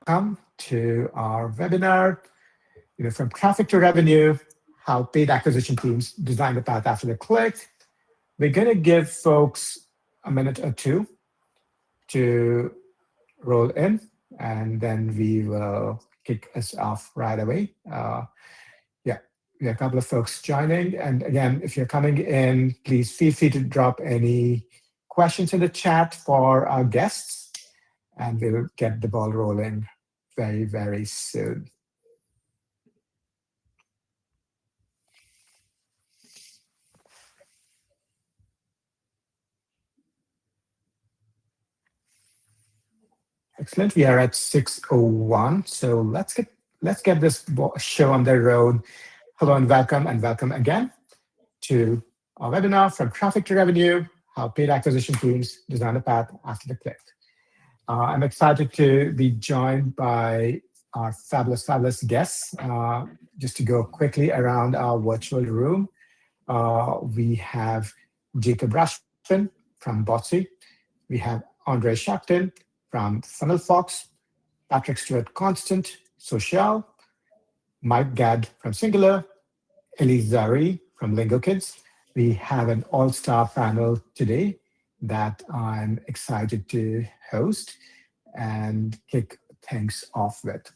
welcome to our webinar, from traffic to revenue, how paid acquisition teams design the path after the click. We're going to give folks a minute or two to roll in, and then we will kick us off right away. We have a couple of folks joining. And again, if you're coming in, please feel free to drop any questions in the chat for our guests, and we'll get the ball rolling very, very soon. Excellent. We are at 6:01, so let's get this show on the road. Hello and welcome again to our webinar, From Traffic to Revenue, how paid acquisition teams design a path after the click. I'm excited to be joined by our fabulous guests. Just to go quickly around our virtual room, we have Jacob Rashfin from Botsi. We have Andre Shapton from FunnelFox, Patrick Stewart Constant, Sociaaal, Mike Gadd from Singular, Elise Zari from Lingokids. We have an all-star panel today that I'm excited to host and kick things off with.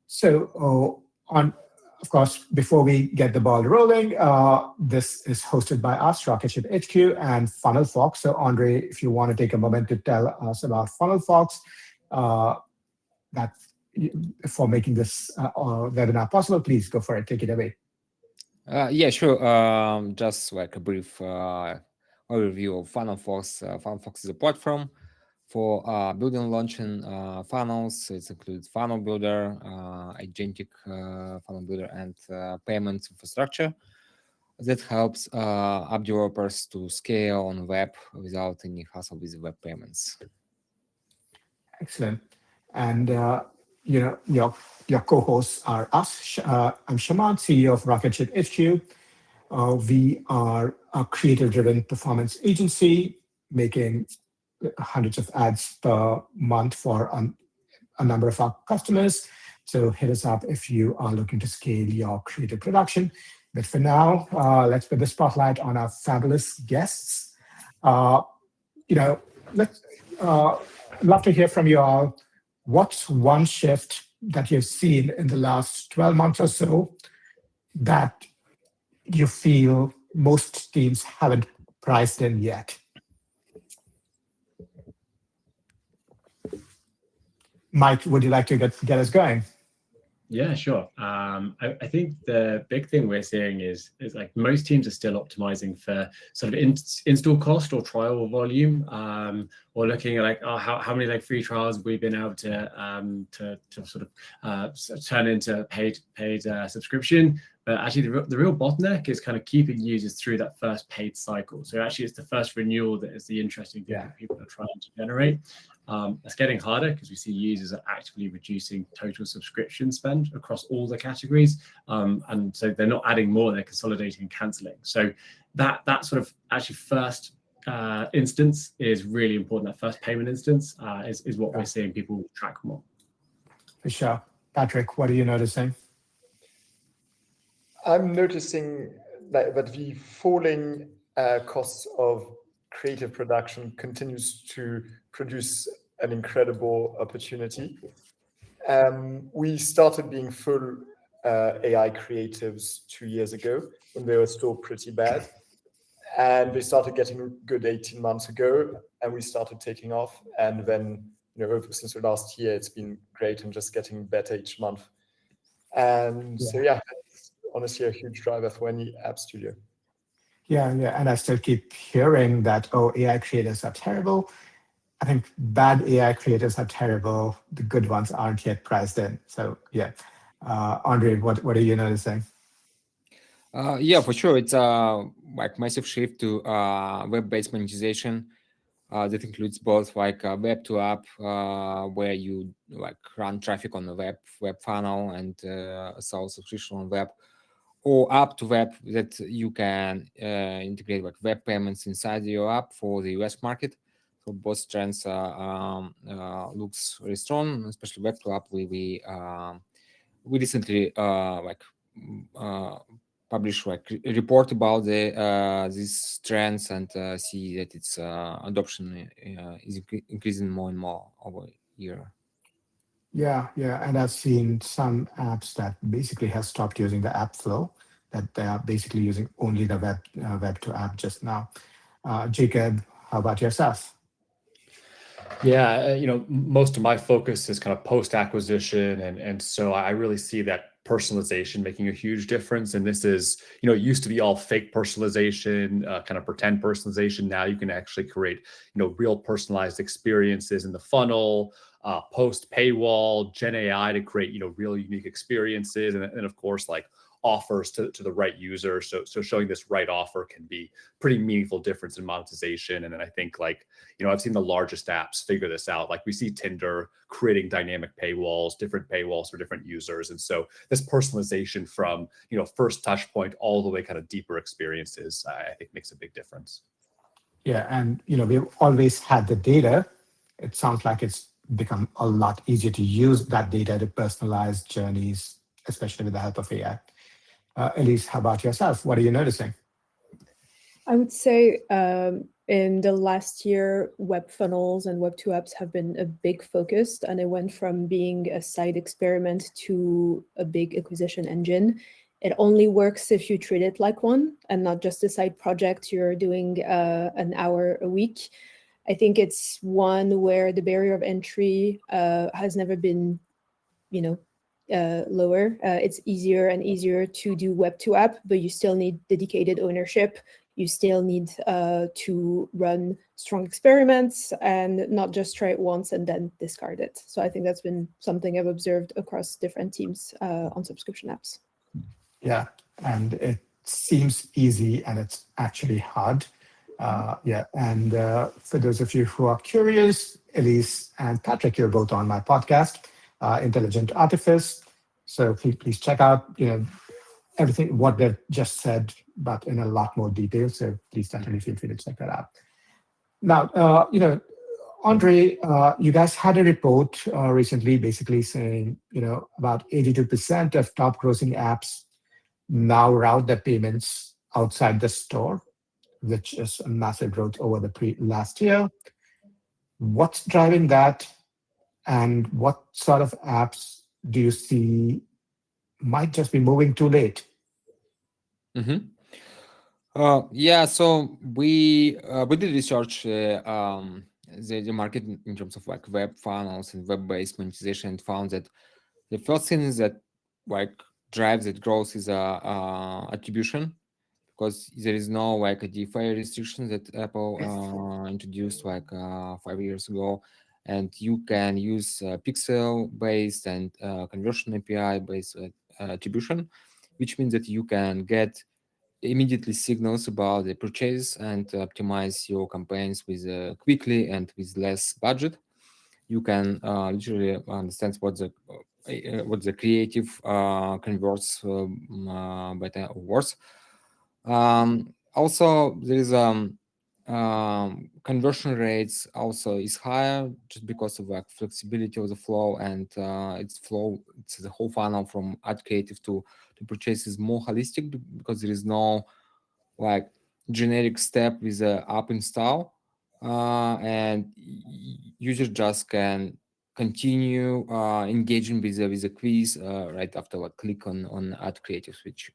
So, of course, before we get the ball rolling, this is hosted by us, RocketShip HQ and FunnelFox. So, Andre, if you want to take a moment to tell us about FunnelFox, for making this webinar possible, please go for it. Take it away. Yeah, sure. Just like a brief overview of FunnelFox. FunnelFox is a platform for building and launching funnels. It includes funnel builder, agentic funnel builder, and payments infrastructure that helps app developers to scale on web without any hassle with web payments. Excellent. And your co-hosts are us. I'm Shaman, CEO of RocketShip HQ. We are a creator-driven performance agency making hundreds of ads per month for a number of our customers. So hit us up if you are looking to scale your creative production. But for now, let's put the spotlight on our fabulous guests. Let's love to hear from you all. What's one shift that you've seen in the last 12 months or so that you feel most teams haven't priced in yet? Mike, would you like to get us going? Yeah, sure. I think the big thing we're seeing is like most teams are still optimizing for sort of install cost or trial volume, or looking at like, how many like free trials we've been able to sort of turn into paid subscription. But actually, the real bottleneck is kind of keeping users through that first paid cycle. So actually, it's the first renewal that is the interesting thing that people are trying to generate. It's getting harder because we see users are actively reducing total subscription spend across all the categories. And so they're not adding more, they're consolidating and canceling. So that sort of actually first instance is really important. That first payment instance is what we're seeing people track more. For sure. Patrick, what are you noticing? I'm noticing that the falling costs of creative production continues to produce an incredible opportunity. We started being full AI creatives 2 years ago when they were still pretty bad. And they started getting good 18 months ago, and we started taking off. And then, since the last year, it's been great and just getting better each month. And so, it's honestly a huge driver for any app studio. Yeah, and I still keep hearing that, AI creators are terrible. I think bad AI creators are terrible. The good ones aren't yet priced in. So, Andre, what are you noticing? Yeah, for sure. It's like massive shift to web-based monetization that includes both like web to app, where you like run traffic on the web funnel and sell subscription on web, or app to web that you can integrate like web payments inside your app for the US market. for both trends looks very strong, especially web to app. We recently publish a report about these trends and see that its adoption is increasing more and more over year. Yeah, and I've seen some apps that basically have stopped using the app flow, that they are basically using only the web to app just now. Jacob, how about yourself? Yeah, most of my focus is kind of post acquisition, and so I really see that personalization making a huge difference. And this is, it used to be all fake personalization, kind of pretend personalization. Now you can actually create, real personalized experiences in the funnel, post paywall, Gen AI to create, real unique experiences, and of course, like offers to the right user. So showing this right offer can be pretty meaningful difference in monetization. And then I think I've seen the largest apps figure this out. Like we see Tinder creating dynamic paywalls, different paywalls for different users. And so this personalization from, first touch point all the way kind of deeper experiences, I think makes a big difference. Yeah, and we've always had the data. It sounds like it's become a lot easier to use that data to personalize journeys, especially with the help of AI. Elise, how about yourself? What are you noticing? I would say in the last year, web funnels and web to apps have been a big focus, and it went from being a side experiment to a big acquisition engine. It only works if you treat it like one and not just a side project you're doing an hour a week. I think it's one where the barrier of entry has never been, lower. It's easier and easier to do web to app, but you still need dedicated ownership. You still need to run strong experiments and not just try it once and then discard it. So I think that's been something I've observed across different teams on subscription apps. Yeah, and it seems easy and it's actually hard. And for those of you who are curious, Elise and Patrick, you're both on my podcast, Intelligent Artifice. So please check out, everything what they've just said, but in a lot more detail. So please definitely feel free to check that out. Now, Andre, you guys had a report recently, basically saying, about 82% of top grossing apps now route their payments outside the store, which is a massive growth over the last year. What's driving that, and what sort of apps do you see might just be moving too late? So we did research the market in terms of like web funnels and web-based monetization, and found that the first thing is that drives that growth is attribution, because there is no like a DeFi restriction that Apple introduced 5 years ago, and you can use pixel-based and conversion API-based attribution, which means that you can get immediately signals about the purchase and optimize your campaigns with quickly and with less budget. You can literally understand what the creative converts better or worse. Also, there is conversion rates is higher just because of flexibility of the flow, and it's the whole funnel from ad creative to purchase is more holistic, because there is no generic step with the app install, and user just can continue engaging with the quiz right after click on ad creatives, which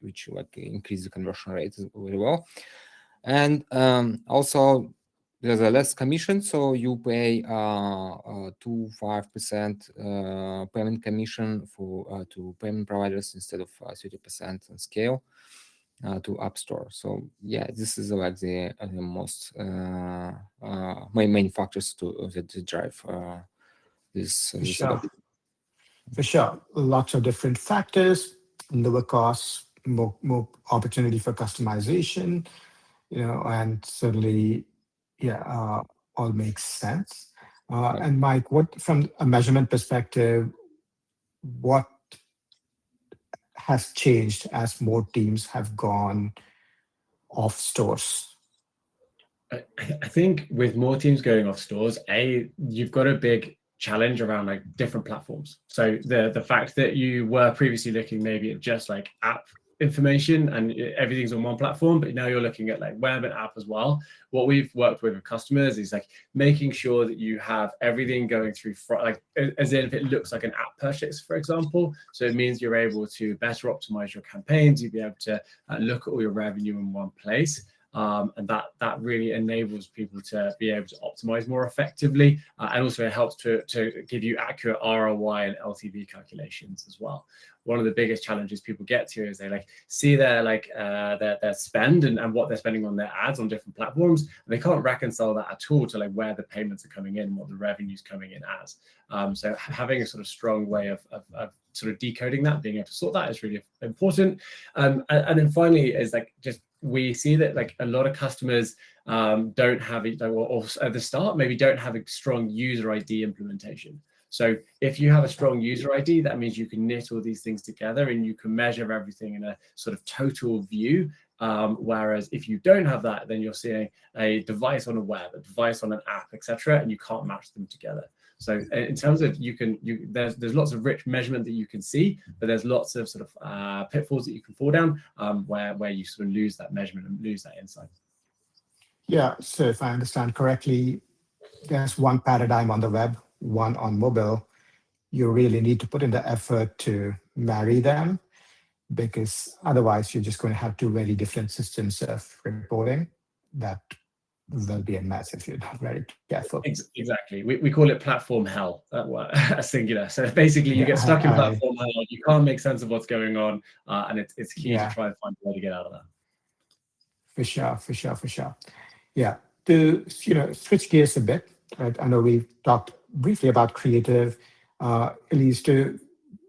increase the conversion rate very well. And also there's a less commission, so you pay 2-5% payment commission to payment providers instead of 30% on scale to App Store. So yeah, this is the most main factors that drive this. For sure, lots of different factors, lower costs, more opportunity for customization, and certainly, all makes sense. And Mike, what from a measurement perspective, what has changed as more teams have gone off stores? I think with more teams going off stores, you've got a big challenge around like different platforms. So the fact that you were previously looking maybe at just like app information and everything's on one platform, but now you're looking at like web and app as well. What we've worked with customers is like making sure that you have everything going through like as in if it looks like an app purchase, for example. So it means you're able to better optimize your campaigns. You'll be able to look at all your revenue in one place. And that really enables people to be able to optimize more effectively, and also it helps to give you accurate ROI and LTV calculations as well. One of the biggest challenges people get to is they like see their their spend and what they're spending on their ads on different platforms, and they can't reconcile that at all to like where the payments are coming in, what the revenue's coming in as. So having a sort of strong way of sort of decoding that, being able to sort that is really important. And then finally is like just we see that like a lot of customers don't have it, or at the start maybe don't have a strong user ID implementation. So if you have a strong user ID, that means you can knit all these things together and you can measure everything in a sort of total view. Whereas if you don't have that, then you're seeing a device on a web, a device on an app, etc., and you can't match them together. So in terms of there's lots of rich measurement that you can see, but there's lots of sort of pitfalls that you can fall down where you sort of lose that measurement and lose that insight. Yeah, so if I understand correctly, there's one paradigm on the web, one on mobile. You really need to put in the effort to marry them, because otherwise you're just going to have two very different systems of reporting that will be a mess if you're not very careful. Exactly. We call it platform hell, singular. So basically you get stuck in platform hell, you can't make sense of what's going on, and it's key to try and find a way to get out of that. For sure. Yeah, to switch gears a bit, right? I know we talked briefly about creative. Elise, to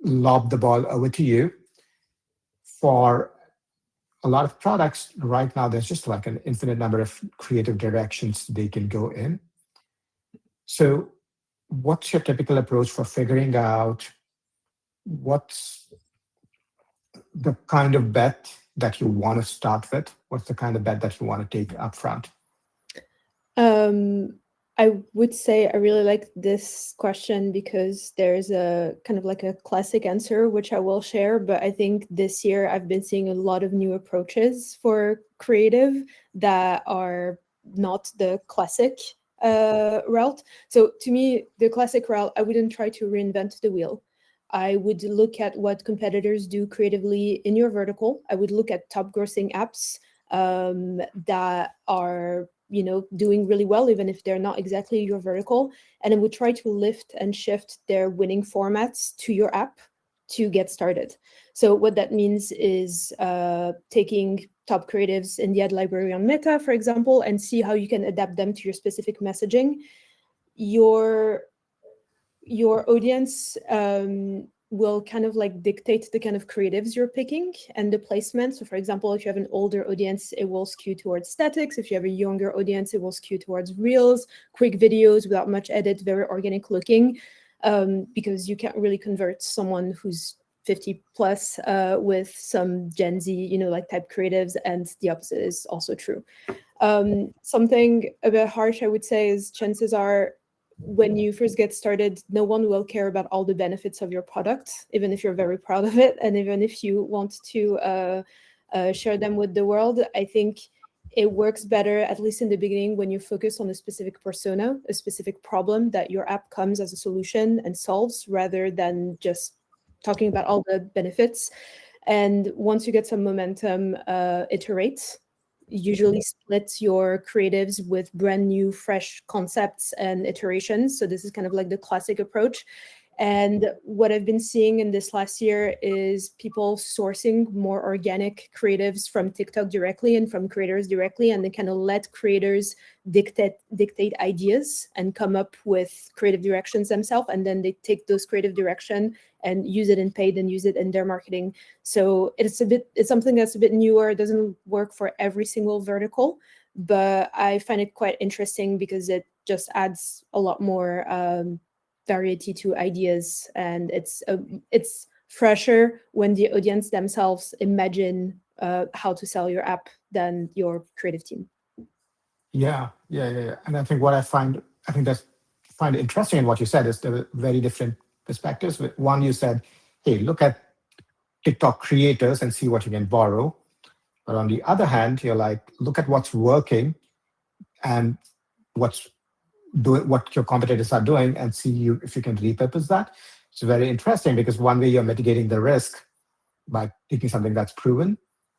lob the ball over to you. For a lot of products right now, there's just like an infinite number of creative directions they can go in. So what's your typical approach for figuring out what's the kind of bet that you want to start with? What's the kind of bet that you want to take up front? I would say I really like this question because there's a kind of like a classic answer, which I will share. But I think this year I've been seeing a lot of new approaches for creative that are not the classic route. So to me, the classic route, I wouldn't try to reinvent the wheel. I would look at what competitors do creatively in your vertical. I would look at top grossing apps that are doing really well, even if they're not exactly your vertical. And I would try to lift and shift their winning formats to your app to get started. So what that means is taking top creatives in the ad library on Meta, for example, and see how you can adapt them to your specific messaging. Your audience will kind of like dictate the kind of creatives you're picking and the placement. So for example, if you have an older audience, it will skew towards statics. If you have a younger audience, it will skew towards reels, quick videos without much edit, very organic looking, because you can't really convert someone who's 50 plus with some Gen Z, like type creatives, and the opposite is also true. Something a bit harsh, I would say, is chances are when you first get started, no one will care about all the benefits of your product, even if you're very proud of it, and even if you want to share them with the world. I think it works better, at least in the beginning, when you focus on a specific persona, a specific problem that your app comes as a solution and solves, rather than just talking about all the benefits. And once you get some momentum, iterate. Usually split your creatives with brand new, fresh concepts and iterations. So this is kind of like the classic approach. And what I've been seeing in this last year is people sourcing more organic creatives from TikTok directly and from creators directly, and they kind of let creators dictate ideas and come up with creative directions themselves, and then they take those creative direction and use it in paid and use it in their marketing. So it's something that's a bit newer. It doesn't work for every single vertical, but I find it quite interesting because it just adds a lot more variety to ideas, and it's fresher when the audience themselves imagine how to sell your app than your creative team. Yeah. And I think what I find interesting in what you said is the very different perspectives. One, you said, hey, look at TikTok creators and see what you can borrow. But on the other hand, you're like, look at what's working and what your competitors are doing and see if you can repurpose that. It's very interesting because one way you're mitigating the risk by taking something that's proven.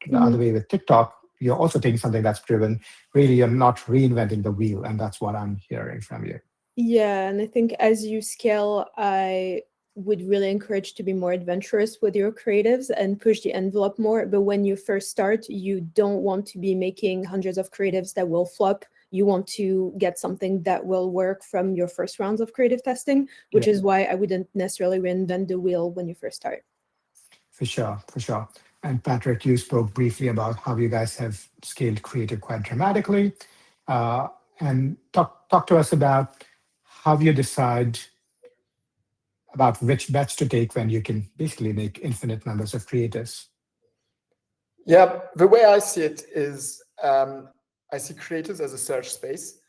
The other way with TikTok, you're also taking something that's proven. Really, you're not reinventing the wheel. And that's what I'm hearing from you. Yeah, and I think as you scale, I would really encourage to be more adventurous with your creatives and push the envelope more. But when you first start, you don't want to be making hundreds of creatives that will flop. You want to get something that will work from your first rounds of creative testing, which is why I wouldn't necessarily reinvent the wheel when you first start. For sure. And Patrick, you spoke briefly about how you guys have scaled creative quite dramatically. And talk to us about how you decide about which bets to take when you can basically make infinite numbers of creators. Yeah, the way I see it is I see creators as a search space,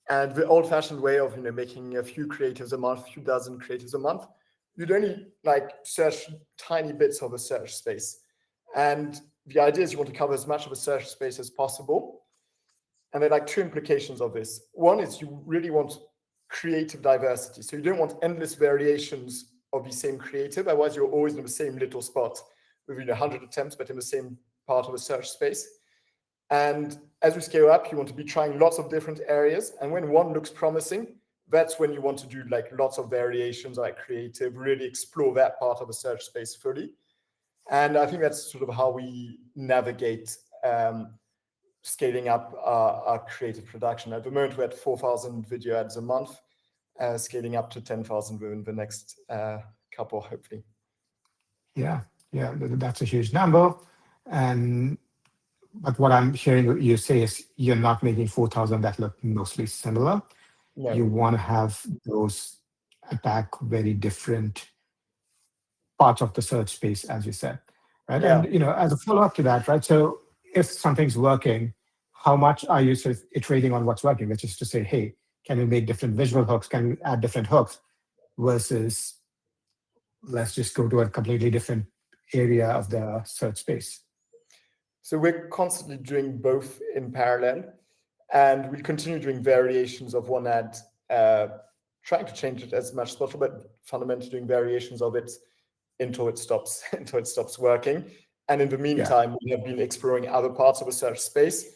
and the old-fashioned way of making a few creatives a month, a few dozen creatives a month, you'd only like search tiny bits of a search space. And the idea is you want to cover as much of a search space as possible. And there are like two implications of this. One is you really want creative diversity. So you don't want endless variations of the same creative, otherwise you're always in the same little spot with 100 attempts, but in the same part of a search space. And as we scale up, you want to be trying lots of different areas. And when one looks promising, that's when you want to do like lots of variations, like creative, really explore that part of a search space fully. And I think that's sort of how we navigate scaling up our creative production. At the moment, we're at 4,000 video ads a month, scaling up to 10,000 within the next couple, hopefully. Yeah, that's a huge number. But what I'm hearing you say is you're not making 4,000 that look mostly similar. No. You want to have those attack very different parts of the search space, as you said, right? Yeah. And as a follow-up to that, right? So if something's working, how much are you sort of iterating on what's working? Which is to say, hey, can we make different visual hooks? Can we add different hooks? Versus let's just go to a completely different area of the search space. So we're constantly doing both in parallel, and we continue doing variations of one ad, trying to change it as much as possible, but fundamentally doing variations of it until it stops working. And in the meantime, we have been exploring other parts of a search space,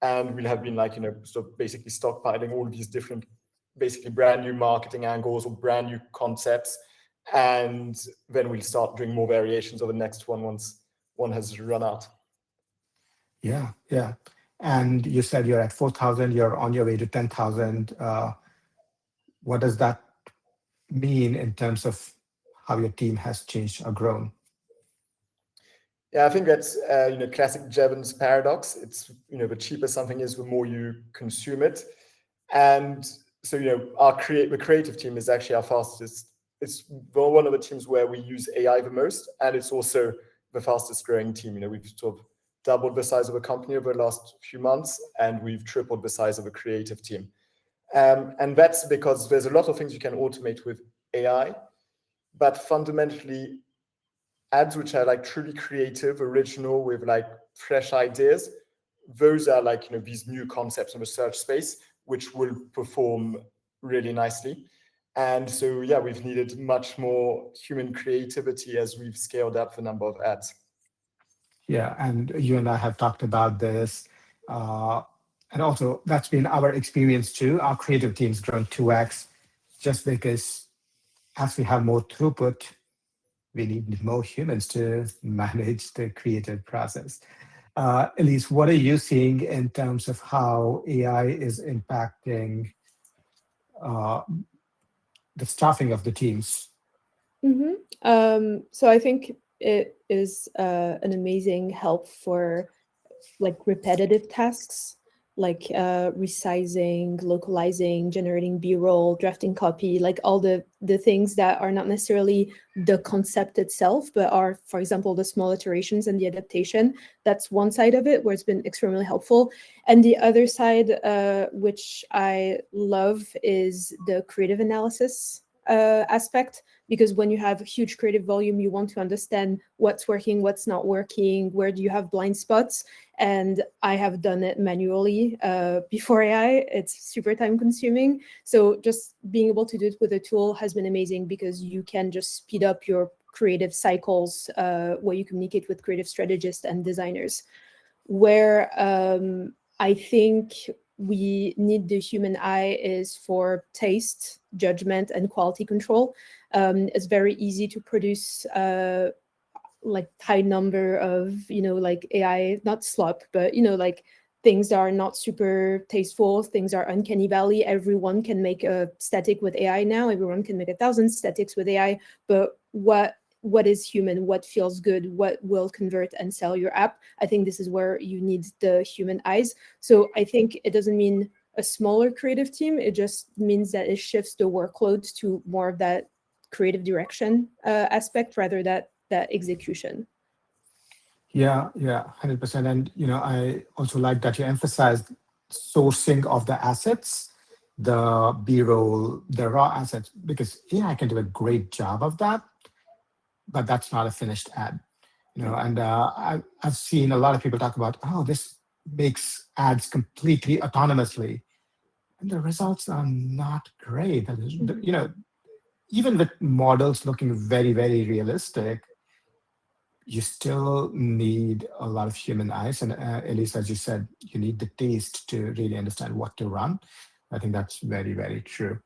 and we have been sort of basically stockpiling all of these different, basically brand new marketing angles or brand new concepts. And then we'll start doing more variations of the next one once one has run out. Yeah. And you said you're at 4,000, you're on your way to 10,000. What does that mean in terms of how your team has changed or grown? Yeah, I think that's classic Jevons paradox. It's the cheaper something is, the more you consume it. And so the creative team is actually our fastest. It's one of the teams where we use AI the most, and it's also the fastest growing team. We've sort of doubled the size of a company over the last few months, and we've tripled the size of a creative team. And that's because there's a lot of things you can automate with AI, but fundamentally ads which are like truly creative, original, with like fresh ideas, those are like these new concepts in the search space which will perform really nicely. And so we've needed much more human creativity as we've scaled up the number of ads. Yeah, and you and I have talked about this. And also, that's been our experience too. Our creative team's grown 2x just because as we have more throughput, we need more humans to manage the creative process. Elise, what are you seeing in terms of how AI is impacting the staffing of the teams? So I think it is an amazing help for like repetitive tasks. like resizing, localizing, generating B-roll, drafting copy, like all the things that are not necessarily the concept itself, but are, for example, the small iterations and the adaptation. That's one side of it where it's been extremely helpful. And the other side, which I love, is the creative analysis aspect, because when you have huge creative volume, you want to understand what's working, what's not working, where do you have blind spots. And I have done it manually before AI. It's super time consuming. So just being able to do it with a tool has been amazing, because you can just speed up your creative cycles where you communicate with creative strategists and designers. Where I think we need the human eye is for taste, judgment, and quality control. It's very easy to produce like high number of, like AI, not slop, but, like things that are not super tasteful, things are uncanny valley. Everyone can make a static with AI now. Everyone can make 1,000 statics with AI, but what is human, what feels good, what will convert and sell your app? I think this is where you need the human eyes. So I think it doesn't mean a smaller creative team. It just means that it shifts the workload to more of that creative direction aspect rather than that execution. Yeah, 100%. And I also like that you emphasized sourcing of the assets, the B-roll, the raw assets, because AI can do a great job of that, but that's not a finished ad. And I've seen a lot of people talk about, oh, this makes ads completely autonomously, and the results are not great. Even with models looking very, very realistic, you still need a lot of human eyes. And at least, as you said, you need the taste to really understand what to run. I think that's very, very true.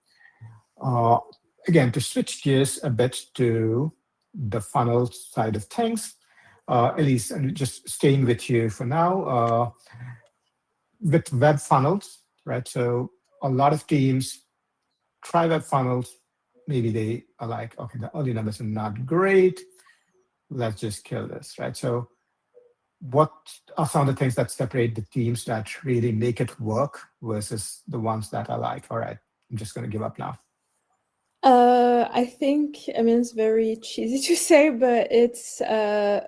Uh, Again, to switch gears a bit to the funnel side of things, Elise, and just staying with you for now, with web funnels, right? So a lot of teams try web funnels. Maybe they are like, okay, the early numbers are not great. Let's just kill this, right? So what are some of the things that separate the teams that really make it work versus the ones that are like, all right, I'm just going to give up now? I think, it's very cheesy to say, but it's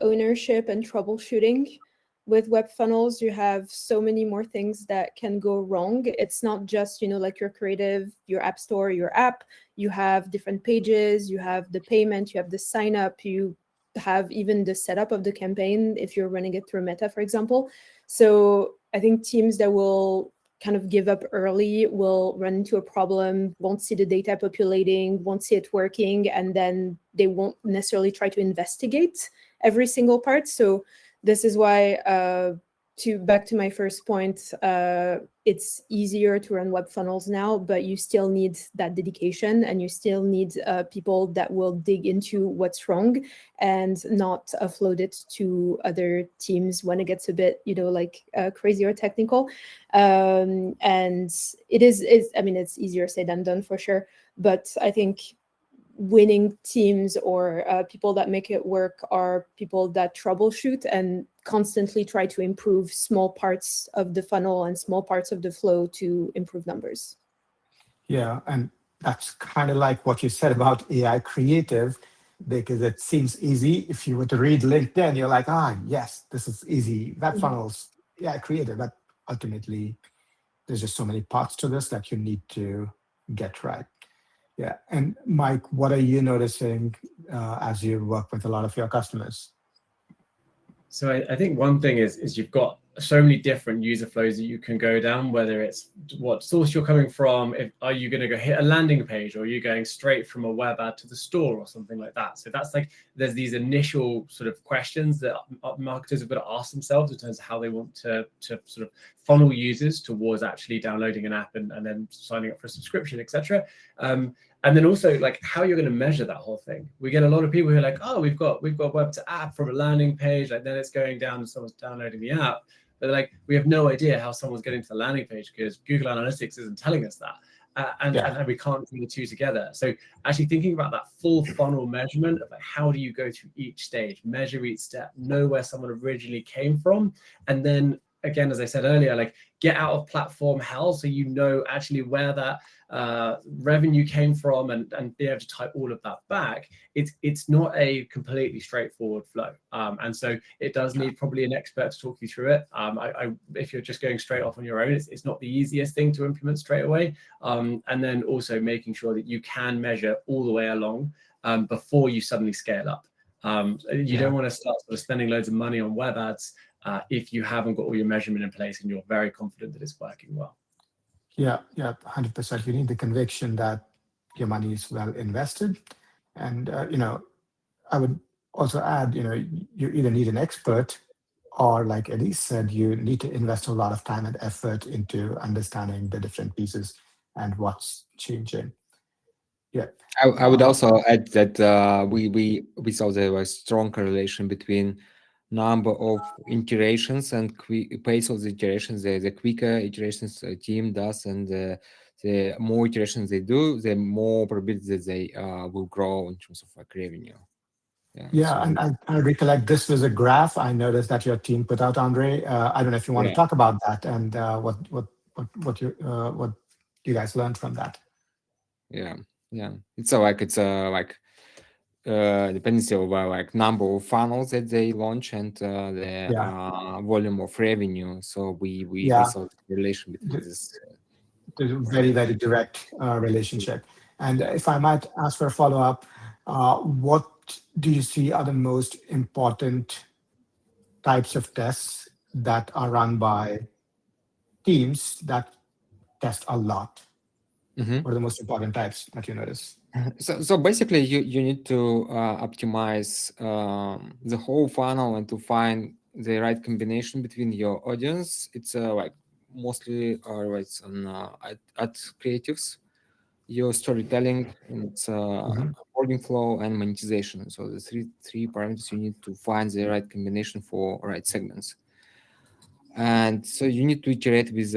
ownership and troubleshooting. With web funnels, you have so many more things that can go wrong. It's not just, like your creative, your app store, your app. You have different pages, you have the payment, you have the sign up, you have even the setup of the campaign if you're running it through Meta, for example. So I think teams that will kind of give up early will run into a problem, won't see the data populating, won't see it working, and then they won't necessarily try to investigate every single part. So this is why, back to my first point, it's easier to run web funnels now, but you still need that dedication, and you still need people that will dig into what's wrong and not offload it to other teams when it gets a bit, crazy or technical. And it's easier said than done for sure. But I think winning teams or people that make it work are people that troubleshoot and constantly try to improve small parts of the funnel and small parts of the flow to improve numbers. Yeah, and that's kind of like what you said about AI creative, because it seems easy. If you were to read LinkedIn, you're like, yes, this is easy. Web funnels, yeah, creative. But ultimately, there's just so many parts to this that you need to get right. Yeah. And Mike, what are you noticing as you work with a lot of your customers? So I think one thing is you've got so many different user flows that you can go down, whether it's what source you're coming from, are you going to go hit a landing page, or are you going straight from a web ad to the store or something like that. So that's like, there's these initial sort of questions that marketers have got to ask themselves in terms of how they want to sort of funnel users towards actually downloading an app and then signing up for a subscription, etc. And then also like how you're going to measure that whole thing. We get a lot of people who are like, oh, we've got web to app from a landing page, like then it's going down and someone's downloading the app. But like, we have no idea how someone's getting to the landing page because Google Analytics isn't telling us that. And we can't put the two together. So actually thinking about that full funnel measurement of like, how do you go through each stage, measure each step, know where someone originally came from, and then again, as I said earlier, like get out of platform hell, so you know actually where that revenue came from, and be able to type all of that back. It's not a completely straightforward flow, and so it does need probably an expert to talk you through it. If you're just going straight off on your own, it's not the easiest thing to implement straight away, and then also making sure that you can measure all the way along before you suddenly scale up. You don't want to start sort of spending loads of money on web ads if you haven't got all your measurement in place and you're very confident that it's working well. Yeah, 100%. You need the conviction that your money is well invested. And, I would also add, you either need an expert, or like Elise said, you need to invest a lot of time and effort into understanding the different pieces and what's changing. Yeah. I would also add that we saw there was strong correlation between number of iterations and pace of the iterations. The quicker iterations a team does, and the more iterations they do, the more probability that they will grow in terms of like revenue. Yeah, so- and I recollect this was a graph I noticed that your team put out, Andre. I don't know if you want to talk about that and what you guys learned from that. Yeah. It's dependency over like number of funnels that they launch and the volume of revenue. So we saw the relation between this. There's a very, very direct relationship. And if I might ask for a follow-up, what do you see are the most important types of tests that are run by teams that test a lot? Mm-hmm. What are the most important types that you notice? So basically, you need to optimize the whole funnel and to find the right combination between your audience. It's like mostly it's on ad creatives, your storytelling, and it's onboarding flow and monetization. So the three parameters you need to find the right combination for right segments. And so you need to iterate with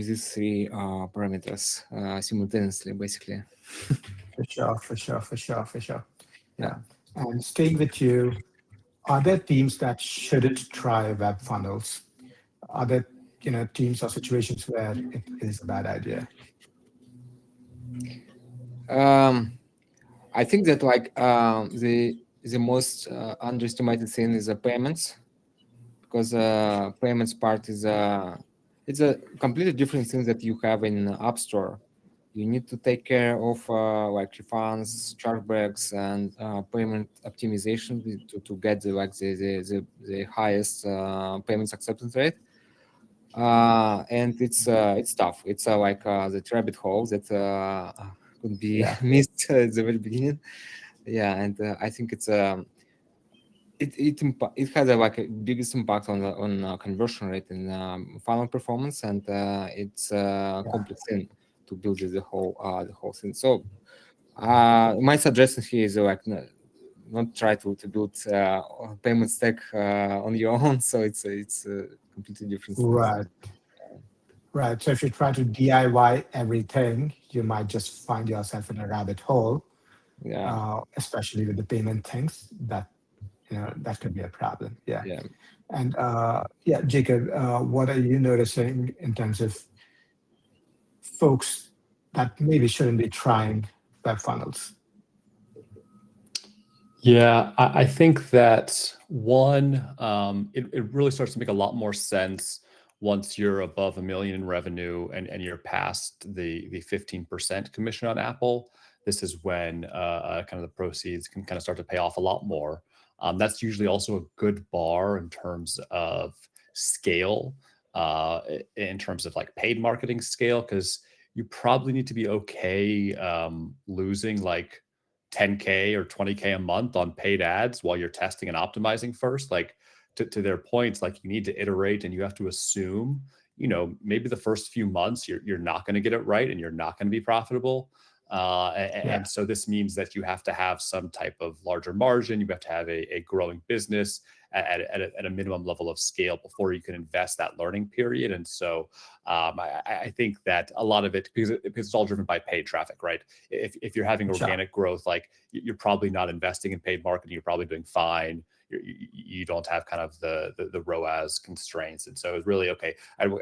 these three parameters simultaneously, basically. For sure. Yeah. And staying with you, are there teams that shouldn't try web funnels? Are there teams or situations where it is a bad idea? I think that like the most underestimated thing is the payments, because payments part is it's a completely different thing that you have in App Store. You need to take care of like refunds, chargebacks, and payment optimization to get the highest payments acceptance rate. And it's tough. It's like the rabbit hole that could be missed at the very beginning. Yeah, and I think it's it has a biggest impact on conversion rate and funnel performance, and it's a complex thing to build the whole thing. So my suggestion here is like not try to build payment stack on your own. So it's a completely different thing. Right. So if you try to DIY everything, you might just find yourself in a rabbit hole. Yeah. Especially with the payment things, that could be a problem. Yeah. And Jacob, what are you noticing in terms of folks that maybe shouldn't be trying web funnels? Yeah, I think that one, it really starts to make a lot more sense once you're above $1 million in revenue and you're past the 15% commission on Apple. This is when kind of the proceeds can kind of start to pay off a lot more. That's usually also a good bar in terms of scale, in terms of like paid marketing scale, because you probably need to be okay losing like 10K or 20K a month on paid ads while you're testing and optimizing first. Like to their points, like you need to iterate and you have to assume, maybe the first few months you're not going to get it right and you're not going to be profitable. And so this means that you have to have some type of larger margin. You have to have a growing business at a minimum level of scale before you can invest that learning period. And so I think that a lot of it, because it's all driven by paid traffic, right? If you're having organic growth, like you're probably not investing in paid marketing, you're probably doing fine. you don't have kind of the ROAS constraints. And so it's really, okay,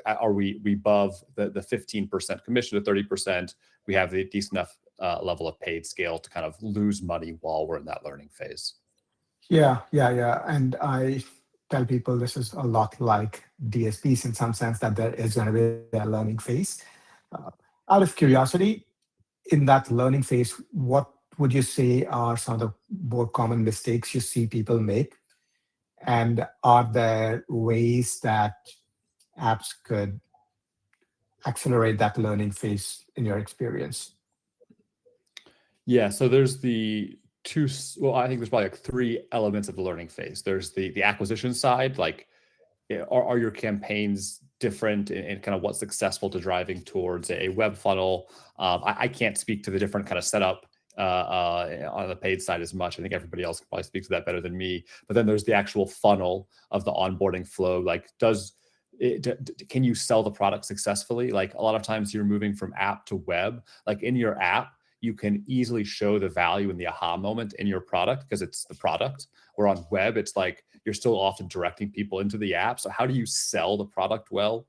are we above the 15% commission to 30%? We have the decent enough level of paid scale to kind of lose money while we're in that learning phase. Yeah. And I tell people this is a lot like DSPs in some sense, that there is going to be a learning phase. Out of curiosity, in that learning phase, what would you say are some of the more common mistakes you see people make? And are there ways that apps could accelerate that learning phase in your experience? Yeah, so there's the two, well, I think there's probably like 3 elements of the learning phase. There's the acquisition side, like, are your campaigns different in kind of what's successful to driving towards a web funnel? I can't speak to the different kind of setup on the paid side as much. I think everybody else can probably speak to that better than me. But then there's the actual funnel of the onboarding flow. Like, can you sell the product successfully? Like, a lot of times you're moving from app to web. Like, in your app, you can easily show the value and the aha moment in your product because it's the product. Where on web, it's like you're still often directing people into the app. So how do you sell the product well?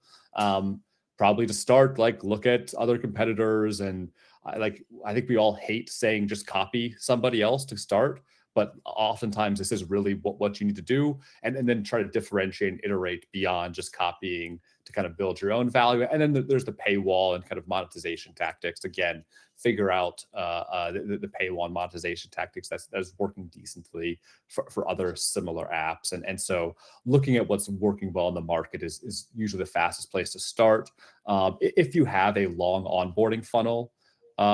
Probably to start, like, look at other competitors. And I think we all hate saying just copy somebody else to start, but oftentimes this is really what you need to do, and then try to differentiate and iterate beyond just copying to kind of build your own value. And then there's the paywall and kind of monetization tactics. Again, figure out the paywall and monetization tactics that's working decently for other similar apps. And so looking at what's working well in the market is usually the fastest place to start. If you have a long onboarding funnel, you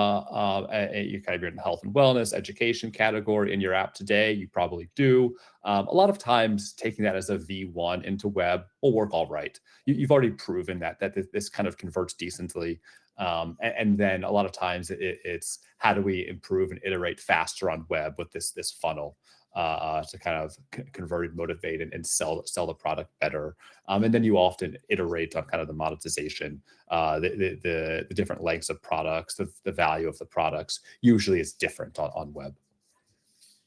kind of, you're in health and wellness, education category in your app today, you probably do. A lot of times taking that as a V1 into web will work all right. You've already proven that this kind of converts decently. And then a lot of times it's how do we improve and iterate faster on web with this funnel to kind of convert, motivate, and sell the product better. And then you often iterate on kind of the monetization, the different lengths of products, the value of the products usually is different on web.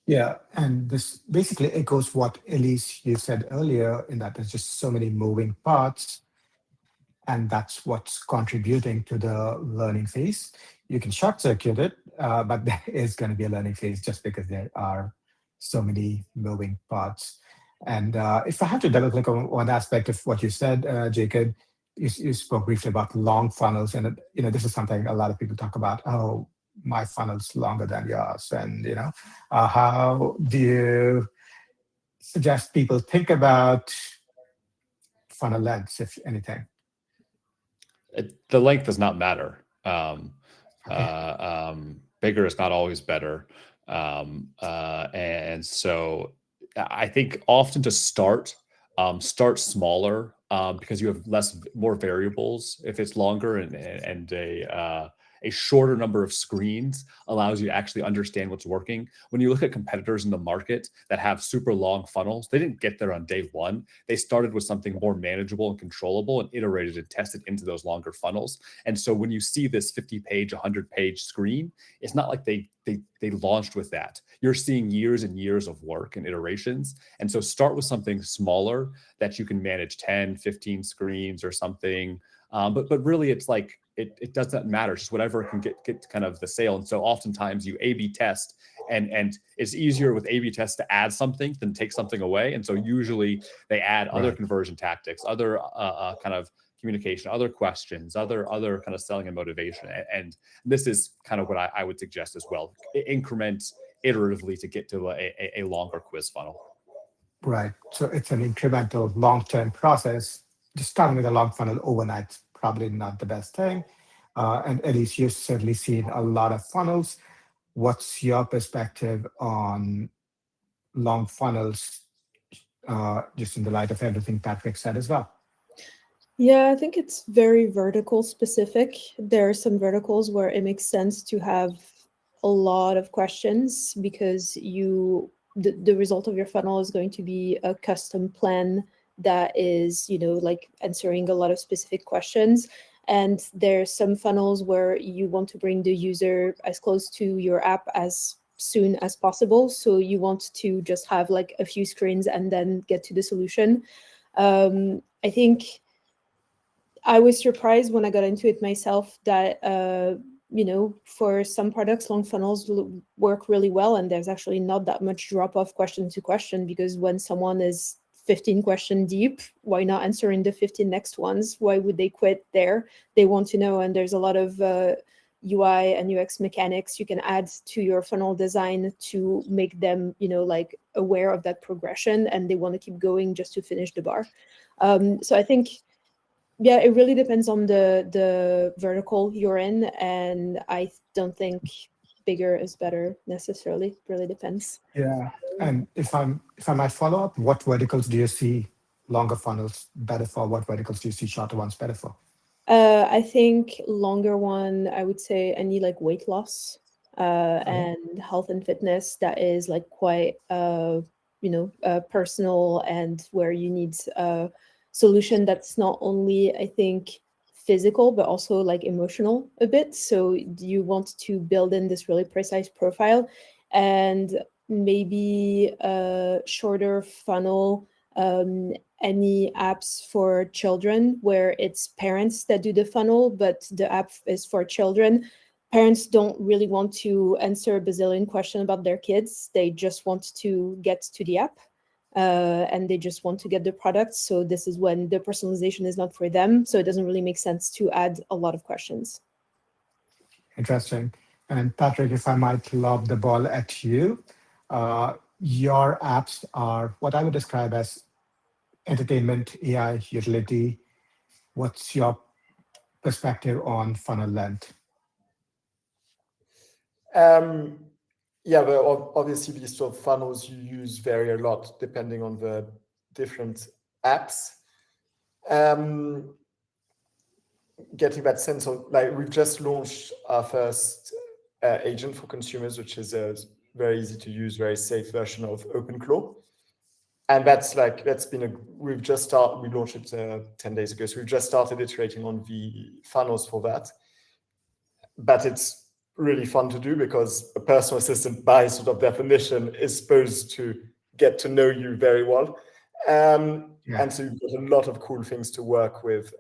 Yeah, and this basically echoes what Elise, you said earlier, in that there's just so many moving parts, and that's what's contributing to the learning phase. You can short circuit it, but there is going to be a learning phase just because there are so many moving parts. And if I have to double click on one aspect of what you said, Jacob, you spoke briefly about long funnels, and this is something a lot of people talk about. Oh, my funnel's longer than yours, and how do you suggest people think about funnel lengths, if anything? The length does not matter. Okay. Bigger is not always better. And so I think often to start smaller because you have more variables. If it's longer, and a shorter number of screens allows you to actually understand what's working. When you look at competitors in the market that have super long funnels, they didn't get there on day one. They started with something more manageable and controllable and iterated and tested into those longer funnels. And so when you see this 50-page, 100-page screen, it's not like they launched with that. You're seeing years and years of work and iterations. And so start with something smaller that you can manage 10, 15 screens or something. But really it's like, it doesn't matter, just whatever can get kind of the sale. And so oftentimes you A/B test, and it's easier with A/B tests to add something than take something away. And so usually they add other conversion tactics, other kind of communication, other questions, other kind of selling and motivation. And this is kind of what I would suggest as well. Increment iteratively to get to a longer quiz funnel. Right. So it's an incremental long-term process. Just starting with a long funnel overnight, probably not the best thing. And at least you've certainly seen a lot of funnels. What's your perspective on long funnels, just in the light of everything Patrick said as well? Yeah, I think it's very vertical specific. There are some verticals where it makes sense to have a lot of questions because the result of your funnel is going to be a custom plan that is, like answering a lot of specific questions. And there's some funnels where you want to bring the user as close to your app as soon as possible. So you want to just have like a few screens and then get to the solution. I think I was surprised when I got into it myself that, for some products, long funnels work really well. And there's actually not that much drop off question to question, because when someone is 15 question deep, why not answering the 15 next ones? Why would they quit there? They want to know. And there's a lot of UI and UX mechanics you can add to your funnel design to make them, like aware of that progression, and they want to keep going just to finish the bar. So I think, yeah, it really depends on the vertical you're in, and I don't think bigger is better necessarily. It really depends. Yeah. And if I might follow up, what verticals do you see longer funnels better for? What verticals do you see shorter ones better for? I think longer one, I would say any like weight loss and health and fitness that is like quite personal, and where you need a solution that's not only, I think, physical but also like emotional a bit. So you want to build in this really precise profile, and maybe a shorter funnel, any apps for children where it's parents that do the funnel, but the app is for children. Parents don't really want to answer a bazillion questions about their kids. They just want to get to the app, and they just want to get the product. So this is when the personalization is not for them. So it doesn't really make sense to add a lot of questions. Interesting. And Patrick, if I might lob the ball at you, your apps are what I would describe as entertainment, AI, utility. What's your perspective on funnel length? Yeah, but obviously these sort of funnels you use vary a lot depending on the different apps. Getting that sense of, like, we've just launched our first agent for consumers, which is a very easy to use, very safe version of OpenClaw. And we launched it 10 days ago. So we've just started iterating on the funnels for that. But it's really fun to do because a personal assistant, by sort of definition, is supposed to get to know you very well. And so you've got a lot of cool things to work with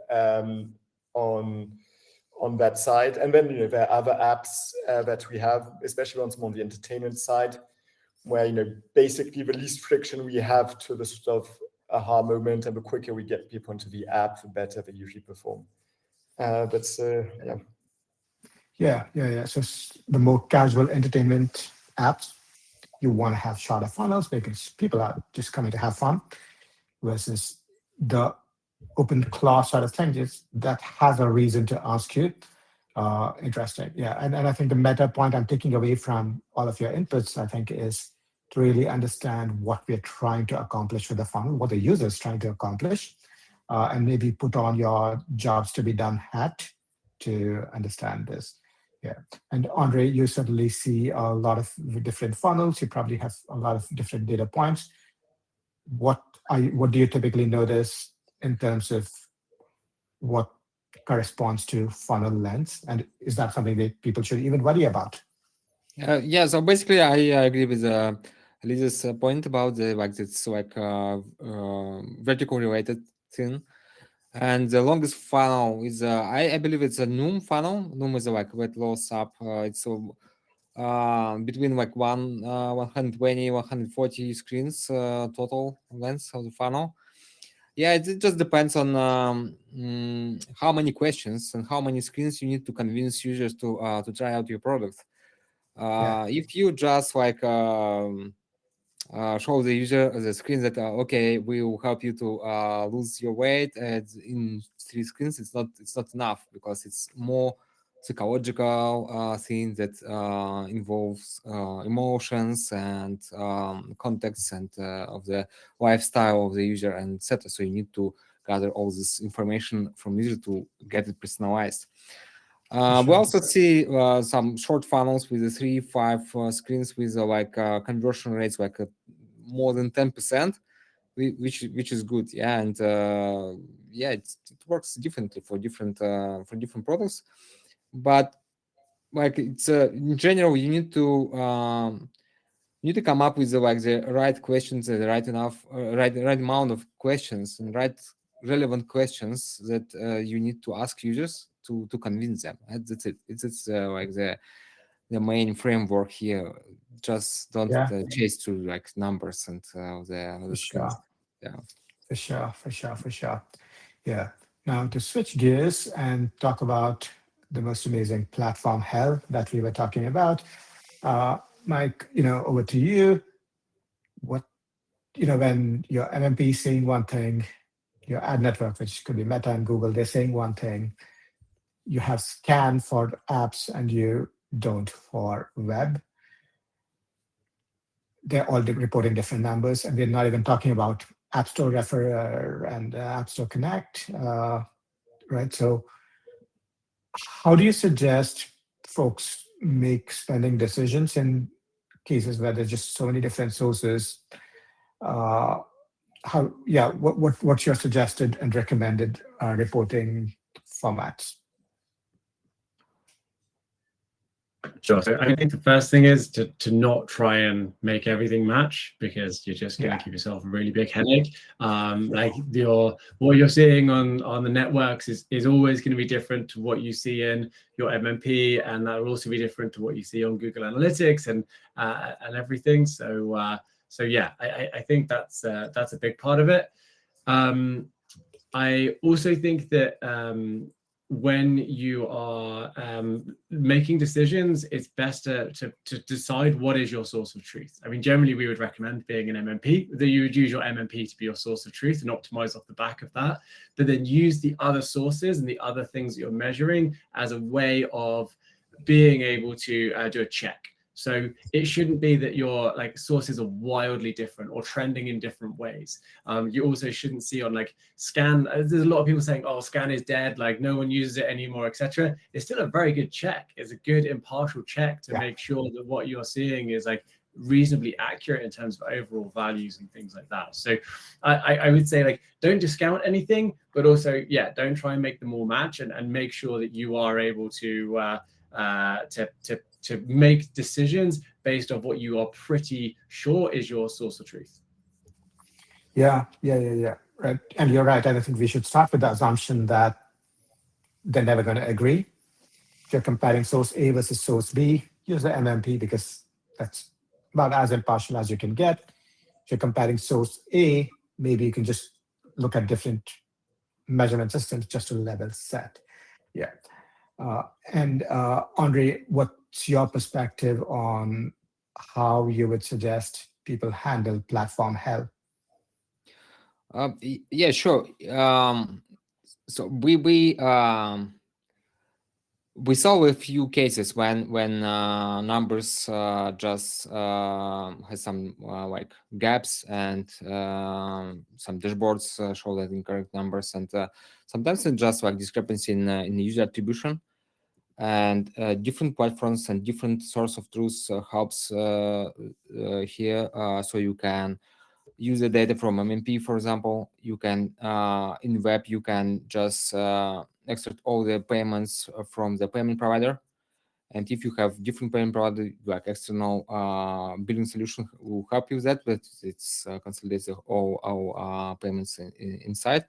on that side. And then there are other apps that we have, especially ones more on the entertainment side, where basically the least friction we have to the sort of aha moment, and the quicker we get people into the app, the better they usually perform. That's Yeah. So the more casual entertainment apps, you want to have shorter funnels because people are just coming to have fun, versus the open class sort of things that has a reason to ask you. Interesting. Yeah. And I think the meta point I'm taking away from all of your inputs, I think, is to really understand what we're trying to accomplish with the funnel, what the user is trying to accomplish, and maybe put on your jobs to be done hat to understand this. Yeah. And Andre, you certainly see a lot of different funnels. You probably have a lot of different data points. What do you typically notice in terms of what corresponds to funnel length? And is that something that people should even worry about? Yeah, so basically I agree with Lisa's point about it's like vertical related thing. And the longest funnel is I believe it's a Noom funnel. Noom is like weight loss app. It's between like 120, 140 screens total length of the funnel. Yeah, it just depends on how many questions and how many screens you need to convince users to try out your product. If you just like show the user the screen that okay, we will help you to lose your weight, and in 3 screens, it's not enough, because it's more psychological thing that involves emotions and context and of the lifestyle of the user and etc. So you need to gather all this information from user to get it personalized. We also see some short funnels with the 3-5 screens with conversion rates more than 10%, which is good. Yeah, and it works differently for different products. But like it's in general, you need to come up with the right questions, the right amount of questions and right relevant questions that you need to ask users to convince them. That's it. It's like the main framework here. Just don't chase through like numbers and the screens. Yeah, for sure. Yeah. Now to switch gears and talk about the most amazing platform hell that we were talking about. Mike, over to you. What, when your MMP is saying one thing, your ad network, which could be Meta and Google, they're saying one thing. You have scan for apps and you don't for web. They're all reporting different numbers, and we're not even talking about App Store Referrer and App Store Connect, right? So how do you suggest folks make spending decisions in cases where there's just so many different sources? What's your suggested and recommended reporting formats? Sure. So I think the first thing is to not try and make everything match, because you're just going to give yourself a really big headache. Like what you're seeing on the networks is always going to be different to what you see in your MMP, and that will also be different to what you see on Google Analytics and everything. So yeah, I think that's a big part of it. I also think that when you are making decisions, it's best to decide what is your source of truth. I mean, generally, we would recommend being an MMP, that you would use your MMP to be your source of truth and optimize off the back of that, but then use the other sources and the other things that you're measuring as a way of being able to do a check. So it shouldn't be that your like sources are wildly different or trending in different ways. You also shouldn't see on like scan. There's a lot of people saying, "Oh, scan is dead. Like no one uses it anymore, etc." It's still a very good check. It's a good impartial check to make sure that what you're seeing is like reasonably accurate in terms of overall values and things like that. So I would say like don't discount anything, but also don't try and make them all match, and make sure that you are able to make decisions based on what you are pretty sure is your source of truth. Yeah. Right. And you're right. I think we should start with the assumption that they're never going to agree. If you're comparing source A versus source B, use the MMP because that's about as impartial as you can get. If you're comparing source A, maybe you can just look at measurement systems just to level set. Yeah. And Andre, what's your perspective on how you would suggest people handle platform hell? Yeah, sure. So we saw a few cases when numbers just has some like gaps, and some dashboards show that incorrect numbers, and sometimes it's just like discrepancy in the user attribution. And different platforms and different source of truth helps here. So you can use the data from MMP, for example. You can in web you can just extract all the payments from the payment provider, and if you have different payment provider, like external billing solution will help you with that, but it's consolidates all our payments inside,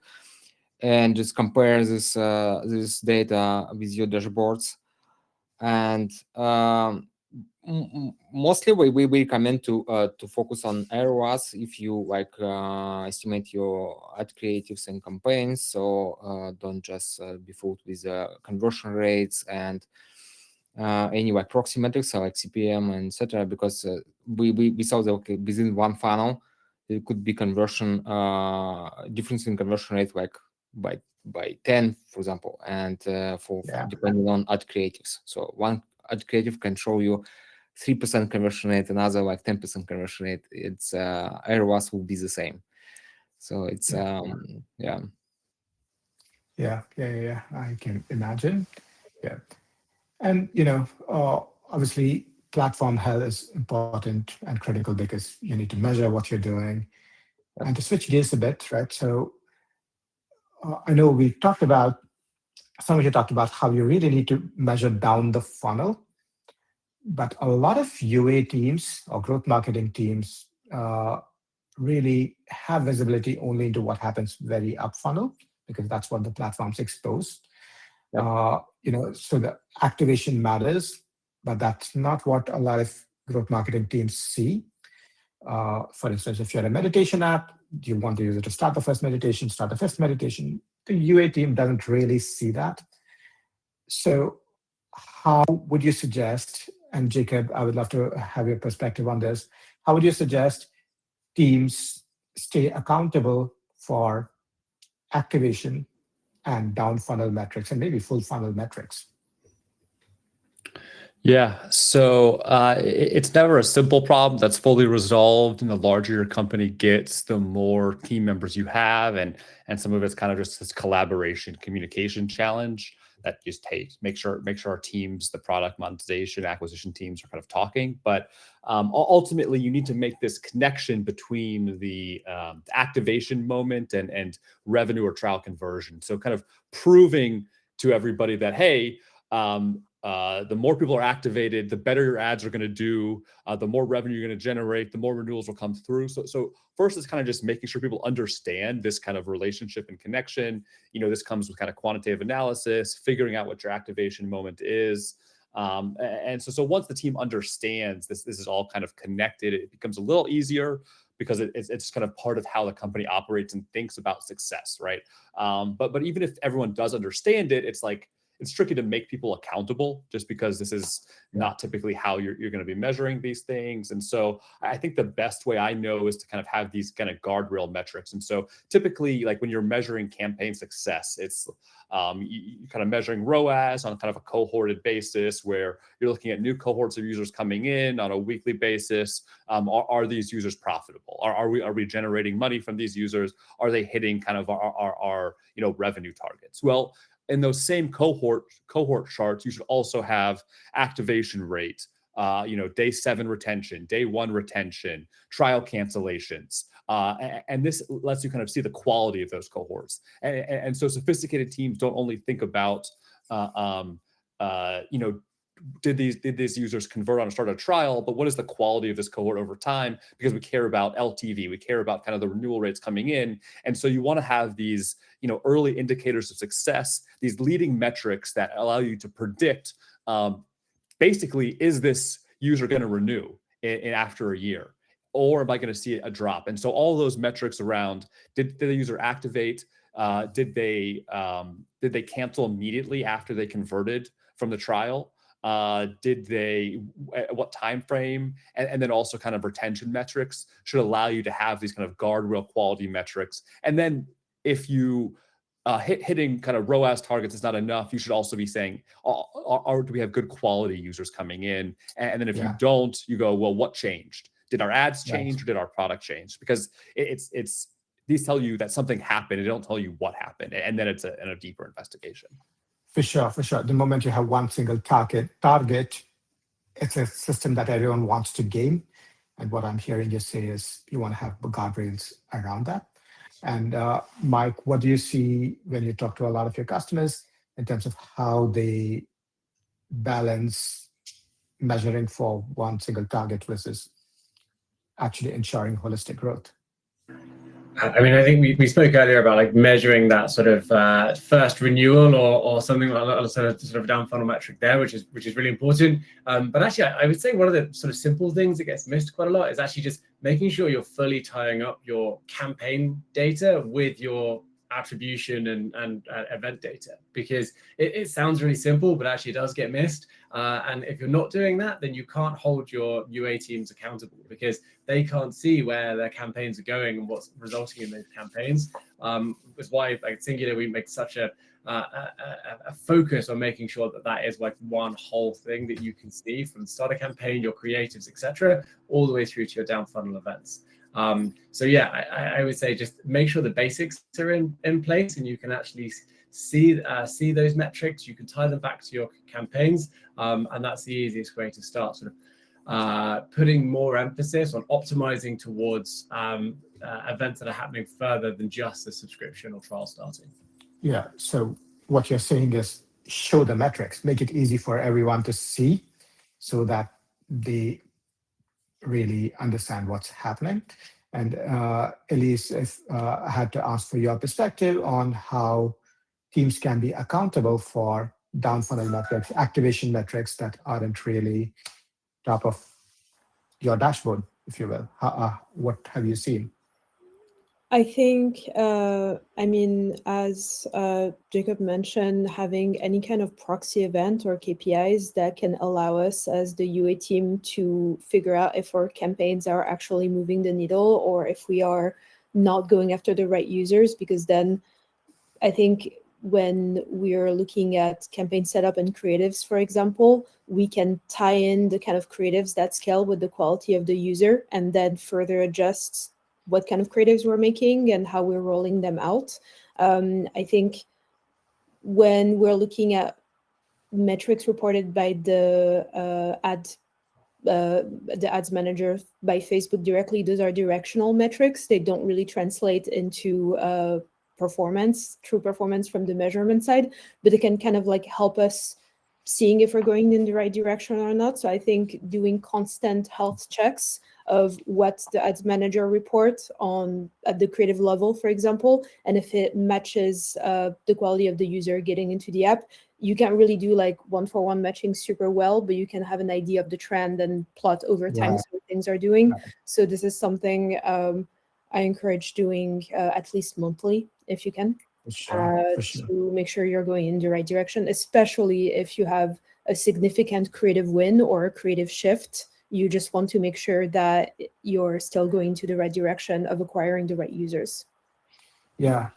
and just compare this data with your dashboards. And mostly we recommend to focus on ROAS if you like estimate your ad creatives and campaigns. So don't just be fooled with conversion rates and any like proxy metrics like CPM and etc. Because we saw that within one funnel there could be conversion difference in conversion rate like by 10, for example, and depending on ad creatives. So one ad creative can show you 3% conversion rate, another like 10% conversion rate. It's ROAS will be the same. So it's Yeah, I can imagine. Yeah. And obviously platform health is important and critical because you need to measure what you're doing. And to switch gears a bit, right? So I know some of you talked about how you really need to measure down the funnel But a lot of UA teams or growth marketing teams really have visibility only into what happens very up funnel, because that's what the platforms expose. Yep. So the activation matters, but that's not what a lot of growth marketing teams see. For instance, if you're a meditation app, you want the user to start the first meditation, start the fifth meditation. The UA team doesn't really see that. So how would you suggest, and Jacob, I would love to have your perspective on this, how would you suggest teams stay accountable for activation and down funnel metrics and maybe full funnel metrics? Yeah, so it's never a simple problem that's fully resolved. And the larger your company gets, the more team members you have, and some of it's kind of just this collaboration, communication challenge that just, hey, make sure our teams, the product, monetization, acquisition teams are kind of talking. But ultimately, you need to make this connection between the activation moment and revenue or trial conversion. So kind of proving to everybody that, hey, the more people are activated, the better your ads are going to do, the more revenue you're going to generate, the more renewals will come through. So first is kind of just making sure people understand this kind of relationship and connection. This comes with kind of quantitative analysis, figuring out what your activation moment is. And so once the team understands this is all kind of connected, it becomes a little easier, because it's kind of part of how the company operates and thinks about success, right? But even if everyone does understand it, it's tricky to make people accountable, just because this is not typically how you're going to be measuring these things. And so I think the best way I know is to kind of have these kind of guardrail metrics. And so typically, like when you're measuring campaign success, it's you kind of measuring ROAS on kind of a cohorted basis, where you're looking at new cohorts of users coming in on a weekly basis. Are these users profitable? Are we generating money from these users? Are they hitting kind of our revenue targets? Well, in those same cohort charts, you should also have activation rate, day 7 retention, day 1 retention, trial cancellations. And this lets you kind of see the quality of those cohorts. And so sophisticated teams don't only think about, did these users convert on a start of trial, but what is the quality of this cohort over time? Because we care about LTV, we care about kind of the renewal rates coming in. And so you want to have these, early indicators of success, these leading metrics that allow you to predict, basically, is this user going to renew in after a year? Or am I going to see a drop? And so all those metrics around, did the user activate? Did they cancel immediately after they converted from the trial? Did they, at what time frame? And then also kind of retention metrics should allow you to have these kind of guardrail quality metrics. And then if you hitting kind of ROAS targets is not enough, you should also be saying, do we have good quality users coming in? And then if you don't, you go, well, what changed? Did our ads change, or did our product change? Because it's these tell you that something happened. They don't tell you what happened. And then it's a deeper investigation. For sure. The moment you have one single target, it's a system that everyone wants to game. And what I'm hearing you say is you want to have guardrails around that. And Mike, what do you see when you talk to a lot of your customers in terms of how they balance measuring for one single target versus actually ensuring holistic growth? I mean, I think we spoke earlier about like measuring that sort of first renewal or something like that, sort of down funnel metric there, which is really important. But actually, I would say one of the sort of simple things that gets missed quite a lot is actually just making sure you're fully tying up your campaign data with your attribution and event data, because it sounds really simple, but actually it does get missed. And if you're not doing that, then you can't hold your UA teams accountable, because they can't see where their campaigns are going and what's resulting in those campaigns. That's why, like Singular, we make such a focus on making sure that is like one whole thing that you can see from the starter campaign, your creatives, etc., all the way through to your down funnel events. So yeah, I would say just make sure the basics are in place, and you can actually see those metrics. You can tie them back to your campaigns, and that's the easiest way to start sort of putting more emphasis on optimizing towards events that are happening further than just the subscription or trial starting. Yeah. So what you're saying is show the metrics, make it easy for everyone to see, so that they really understand what's happening. And Elise, if I had to ask for your perspective on how teams can be accountable for down funnel metrics, activation metrics that aren't really top of your dashboard, if you will. What have you seen? I think, as Jacob mentioned, having any kind of proxy event or KPIs that can allow us as the UA team to figure out if our campaigns are actually moving the needle or if we are not going after the right users, because then I think when we're looking at campaign setup and creatives, for example, we can tie in the kind of creatives that scale with the quality of the user and then further adjust what kind of creatives we're making and how we're rolling them out. I think when we're looking at metrics reported by the ads manager by Facebook directly, those are directional metrics. They don't really translate into true performance from the measurement side, but it can kind of like help us seeing if we're going in the right direction or not. So I think doing constant health checks of what the ads manager reports on at the creative level, for example, and if it matches the quality of the user getting into the app. You can't really do like one-for-one matching super well, but you can have an idea of the trend and plot over time how things are doing. So this is something I encourage doing at least monthly if you can. For sure. To make sure you're going in the right direction, especially if you have a significant creative win or a creative shift. You just want to make sure that you're still going to the right direction of acquiring the right users. Yeah.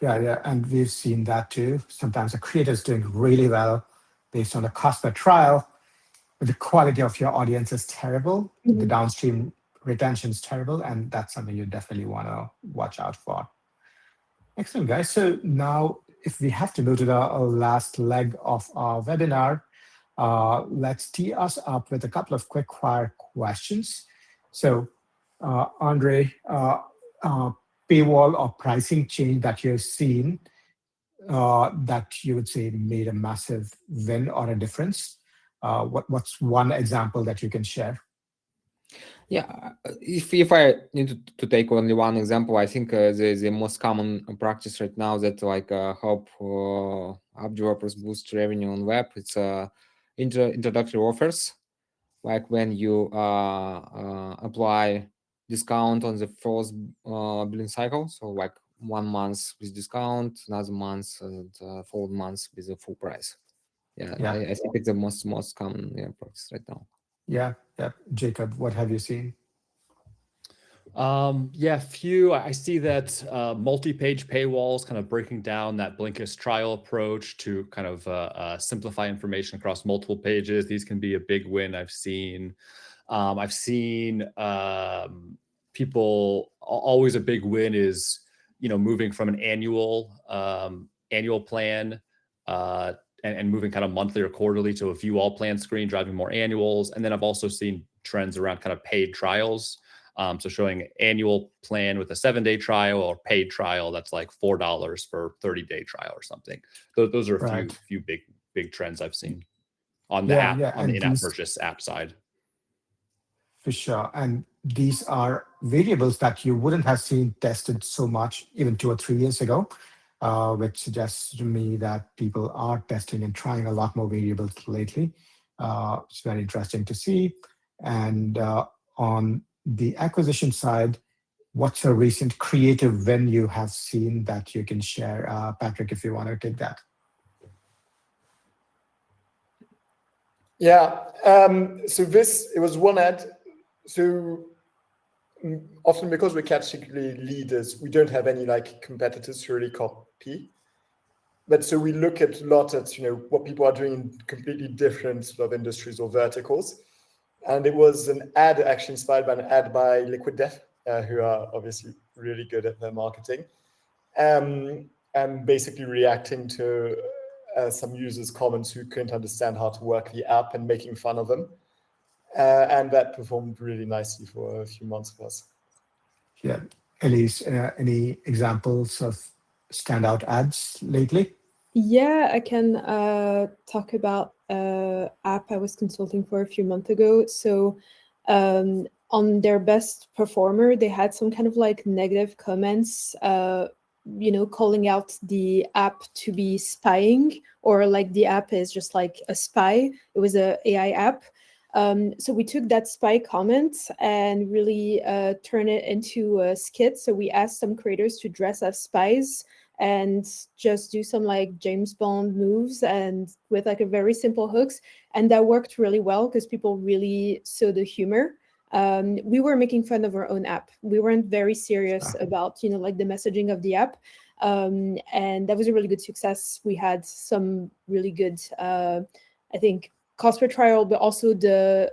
And we've seen that too. Sometimes a creator is doing really well based on the cost per trial, but the quality of your audience is terrible. The downstream retention is terrible, and that's something you definitely want to watch out for. Excellent, guys. So now, if we have to move to the last leg of our webinar, let's tee us up with a couple of quick fire questions. So, Andre, paywall or pricing change that you've seen that you would say made a massive win or a difference? What's one example that you can share? Yeah, if I need to take only one example, I think the most common practice right now that like help app developers boost revenue on web, it's introductory offers, like when you apply discount on the first billing cycle, so like 1 month with discount, another month, and 4 months with the full price. Yeah. I think it's the most common practice right now. Yeah. Jacob, what have you seen? Few. I see that multi-page paywalls, kind of breaking down that Blinkist trial approach to kind of simplify information across multiple pages. These can be a big win I've seen. People, always a big win is, moving from an annual plan and moving kind of monthly or quarterly to a view all plan screen, driving more annuals. And then I've also seen trends around kind of paid trials. So showing annual plan with a 7-day trial or paid trial, that's like $4 for 30-day trial or something. Those are a few big trends I've seen on the app, on the in-app purchase app side. For sure. And these are variables that you wouldn't have seen tested so much even 2 or 3 years ago, which suggests to me that people are testing and trying a lot more variables lately. It's very interesting to see. And on the acquisition side, what's a recent creative win you have seen that you can share? Patrick, if you want to take that. Yeah, so it was one ad. So often because we're category leaders, we don't have any like competitors to really copy. But so we look at a lot at, what people are doing in completely different sort of industries or verticals. And it was an ad actually inspired by an ad by Liquid Death, who are obviously really good at their marketing, and basically reacting to some users' comments who couldn't understand how to work the app and making fun of them. And that performed really nicely for a few months for us. Yeah. Elise, any examples of standout ads lately? Yeah, I can talk about app I was consulting for a few months ago. So on their best performer, they had some kind of like negative comments, calling out the app to be spying, or like the app is just like a spy. It was a AI app. So we took that spy comment and really turned it into a skit. So we asked some creators to dress as spies and just do some like James Bond moves and with like a very simple hooks. And that worked really well because people really saw the humor. We were making fun of our own app. We weren't very serious about, like the messaging of the app. And that was a really good success. We had some really good, I think, cost per trial, but also the,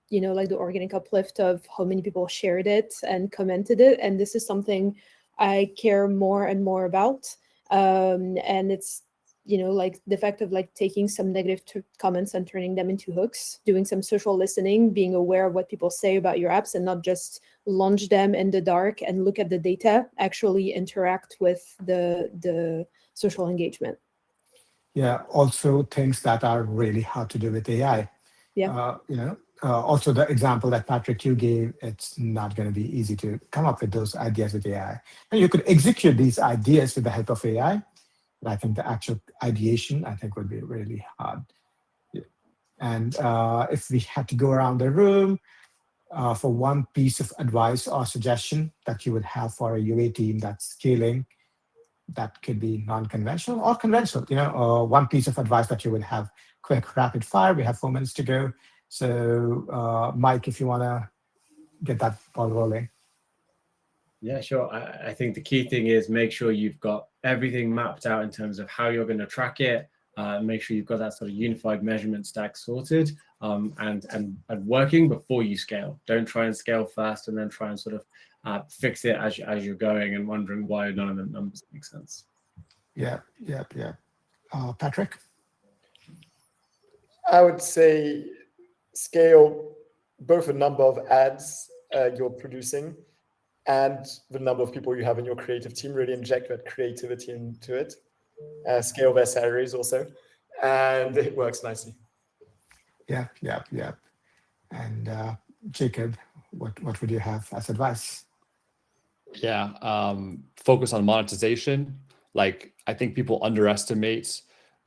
like the organic uplift of how many people shared it and commented it. And this is something I care more and more about. And it's, like the fact of like taking some negative comments and turning them into hooks, doing some social listening, being aware of what people say about your apps and not just launch them in the dark and look at the data, actually interact with the social engagement. Yeah, also things that are really hard to do with AI. Yeah. Also the example that Patrick, you gave, it's not going to be easy to come up with those ideas with AI. And you could execute these ideas with the help of AI, but I think the actual ideation, I think, would be really hard. Yeah. And if we had to go around the room for one piece of advice or suggestion that you would have for a UA team that's scaling, that could be non-conventional or conventional, one piece of advice that you would have, quick, rapid fire. We have 4 minutes to go. So Mike, if you want to get that ball rolling. Yeah, sure. I think the key thing is make sure you've got everything mapped out in terms of how you're going to track it. Make sure you've got that sort of unified measurement stack sorted and working before you scale. Don't try and scale fast and then try and sort of fix it as you're going and wondering why none of the numbers make sense. Yeah. Patrick? I would say scale both the number of ads you're producing and the number of people you have in your creative team. Really inject that creativity into it. Scale their salaries also, and it works nicely. Yeah. And Jacob, what would you have as advice? Yeah, focus on monetization. Like, I think people underestimate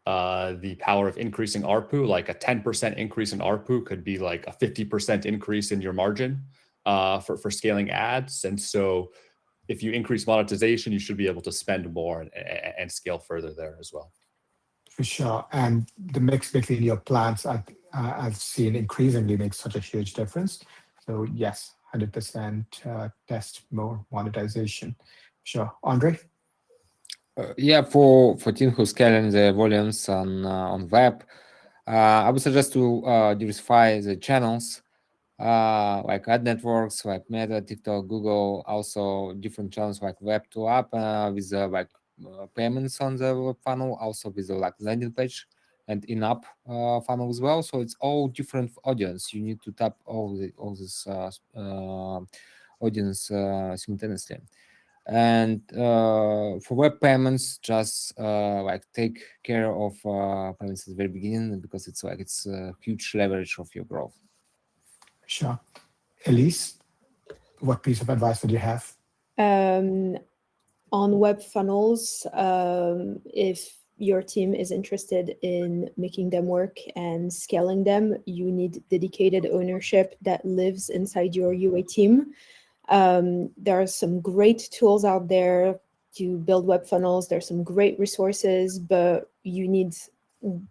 the power of increasing ARPU. Like a 10% increase in ARPU could be like a 50% increase in your margin for scaling ads. And so if you increase monetization, you should be able to spend more and scale further there as well. For sure. And the mix between your plans, I've seen increasingly makes such a huge difference. So yes, 100% test more monetization. Sure. Andre? Yeah, for teams who scaling the volumes on web, I would suggest to diversify the channels, like ad networks, like Meta, TikTok, Google, also different channels like web to app with payments on the web funnel, also with the like landing page and in-app funnel as well. So it's all different audience. You need to tap all this audience simultaneously. And for web payments, just like take care of payments at the very beginning, because it's a huge leverage of your growth. Sure. Elise, what piece of advice would you have? On web funnels, if your team is interested in making them work and scaling them, you need dedicated ownership that lives inside your UA team. There are some great tools out there to build web funnels. There's some great resources, but you need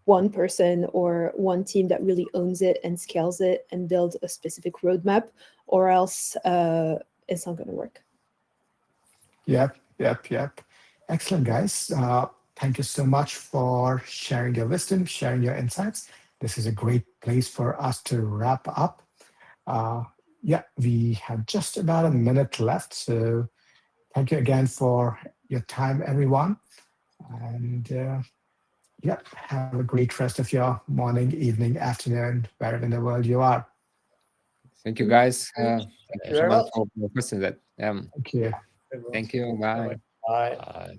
one person or one team that really owns it and scales it and builds a specific roadmap, or else it's not going to work. Yep. Excellent, guys. Thank you so much for sharing your wisdom, sharing your insights. This is a great place for us to wrap up. Yeah, we have just about a minute left. So thank you again for your time, everyone. And yeah, have a great rest of your morning, evening, afternoon, wherever in the world you are. Thank you, guys. Thank Thank you you so very much much. for hosting that. Thank you. Thank you. Bye. Bye. Uh,